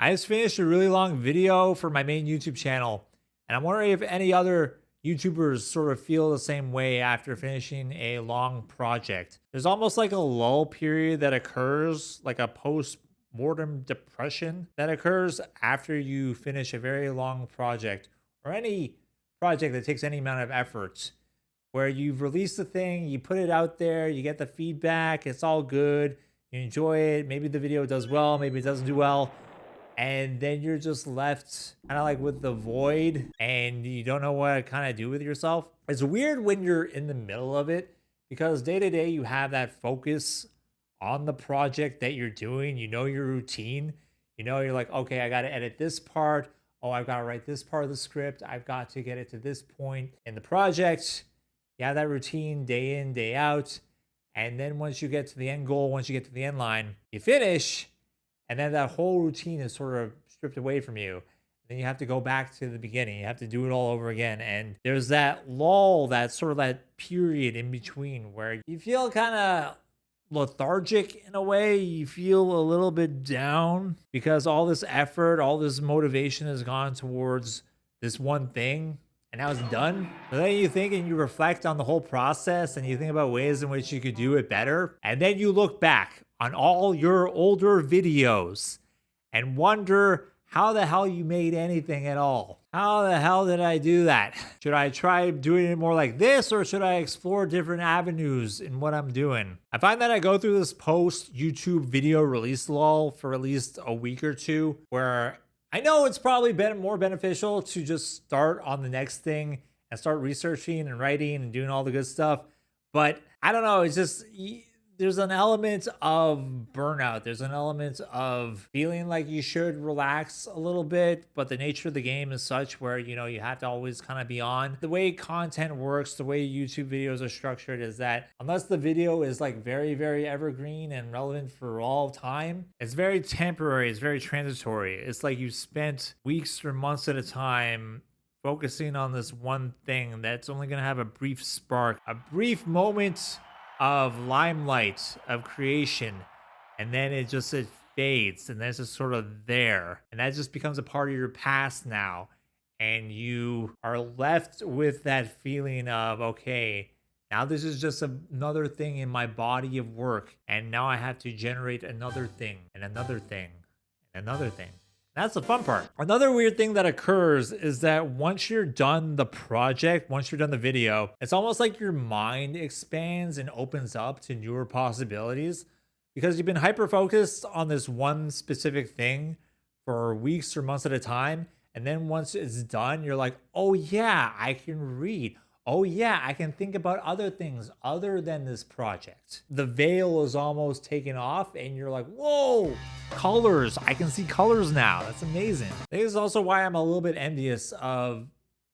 I just finished a really long video for my main YouTube channel, and I'm wondering if any other YouTubers sort of feel the same way after finishing a long project. There's almost like a lull period that occurs, like a post-mortem depression that occurs after you finish a very long project or any project that takes any amount of effort, where you've released the thing, you put it out there, you get the feedback, it's all good, you enjoy it. Maybe the video does well, maybe it doesn't do well, and then you're just left kind of like with the void and you don't know what to kind of do with yourself. It's weird when you're in the middle of it because day to day you have that focus on the project that you're doing. You know your routine. You know, you're like, okay, I got to edit this part. Oh, I've got to write this part of the script. I've got to get it to this point in the project. You have that routine day in, day out. And then once you get to the end goal, once you get to the end line, you finish. And then that whole routine is sort of stripped away from you. Then you have to go back to the beginning. You have to do it all over again. And there's that lull, that sort of that period in between where you feel kind of lethargic in a way. You feel a little bit down because all this effort, all this motivation has gone towards this one thing. And now it's done. So then you think and you reflect on the whole process and you think about ways in which you could do it better. And then you look back on all your older videos and wonder how the hell you made anything at all. How the hell did I do that? Should I try doing it more like this, or should I explore different avenues in what I'm doing? I find that I go through this post YouTube video release lull for at least a week or two where I know it's probably been more beneficial to just start on the next thing and start researching and writing and doing all the good stuff. But I don't know, it's just, there's an element of burnout. There's an element of feeling like you should relax a little bit, but the nature of the game is such where, you know, you have to always kind of be on. The way content works, the way YouTube videos are structured is that unless the video is like very, very evergreen and relevant for all time, it's very temporary, it's very transitory. It's like you spent weeks or months at a time focusing on this one thing that's only going to have a brief spark, a brief moment of limelight of creation, and then it fades, and then it's just sort of there, and that just becomes a part of your past now, and you are left with that feeling of, okay, now this is just another thing in my body of work, and now I have to generate another thing and another thing and another thing. That's the fun part. Another weird thing that occurs is that once you're done the project, once you're done the video, it's almost like your mind expands and opens up to newer possibilities because you've been hyper focused on this one specific thing for weeks or months at a time. And then once it's done, you're like, oh yeah, I can read. Oh yeah, I can think about other things other than this project. The veil is almost taken off and you're like, whoa, colors. I can see colors now. That's amazing. I think this is also why I'm a little bit envious of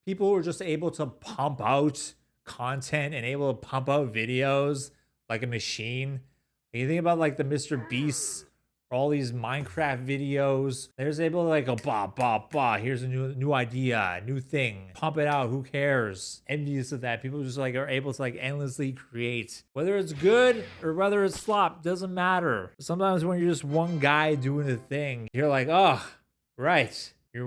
people who are just able to pump out content and able to pump out videos like a machine. You think about like the Mr. Beast, all these Minecraft videos. They're just able to like go bah, here's a new idea, new thing, pump it out, who cares? Envious of that. People just like are able to like endlessly create, whether it's good or whether it's flop, doesn't matter. Sometimes when you're just one guy doing a thing, you're like, oh right, you're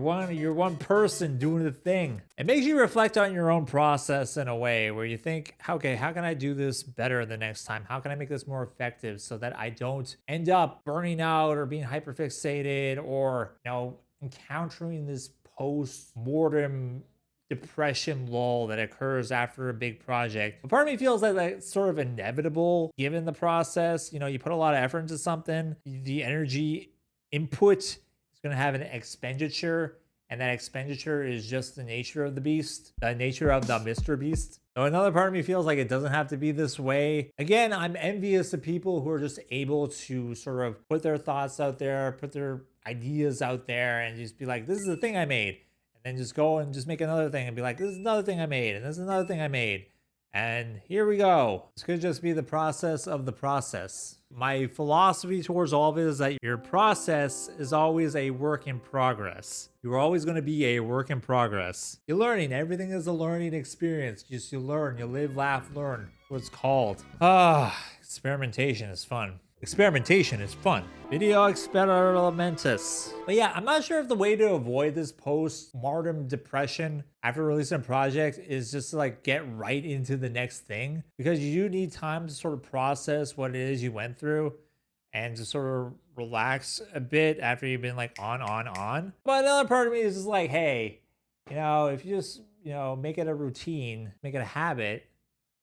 one person doing the thing. It makes you reflect on your own process in a way where you think, okay, how can I do this better the next time? How can I make this more effective so that I don't end up burning out or being hyperfixated or, you know, encountering this post-mortem depression lull that occurs after a big project. But part of me feels like that's sort of inevitable given the process. You know, you put a lot of effort into something, the energy input going to have an expenditure, and that expenditure is just the nature of the beast, the nature of the Mr. Beast. So another part of me feels like it doesn't have to be this way. Again, I'm envious of people who are just able to sort of put their thoughts out there, put their ideas out there, and just be like, this is the thing I made. And then just go and just make another thing and be like, this is another thing I made, and this is another thing I made. And here we go. This could just be the process of the process. My philosophy towards all of it is that your process is always a work in progress. You're always going to be a work in progress. You're learning. Everything is a learning experience. You learn, you live, laugh, learn. What it's called. Experimentation is fun. Experimentation is fun. Video experimentus. But yeah, I'm not sure if the way to avoid this post-mortem depression after releasing a project is just to like get right into the next thing, because you do need time to sort of process what it is you went through and to sort of relax a bit after you've been like on. But another part of me is just like, hey, if you just, make it a routine, make it a habit,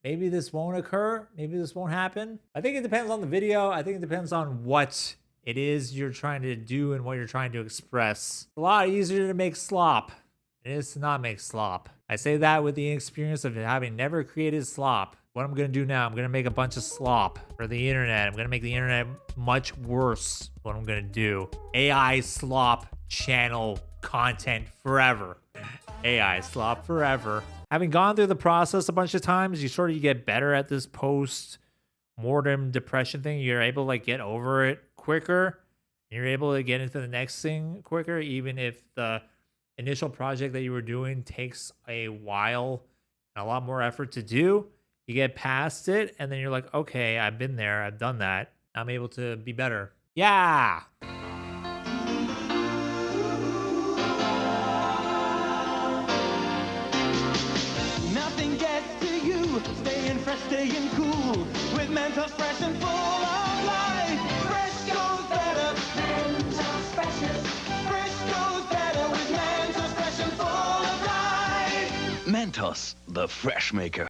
maybe this won't occur. Maybe this won't happen. I think it depends on the video. I think it depends on what it is you're trying to do and what you're trying to express. It's a lot easier to make slop than it is to not make slop. I say that with the experience of having never created slop. What I'm going to do now, I'm going to make a bunch of slop for the internet. I'm going to make the internet much worse. What I'm going to do. AI slop channel content forever. AI slop forever. Having gone through the process a bunch of times, you get better at this post-mortem depression thing. You're able to like get over it quicker. You're able to get into the next thing quicker, even if the initial project that you were doing takes a while and a lot more effort to do. You get past it, and then you're like, okay, I've been there. I've done that. I'm able to be better. Yeah. Nothing gets to you, staying fresh, staying cool, with Mentos fresh and full of life. Fresh goes better. Mentos freshness. Fresh goes better with Mentos fresh and full of life. Mentos, the fresh maker.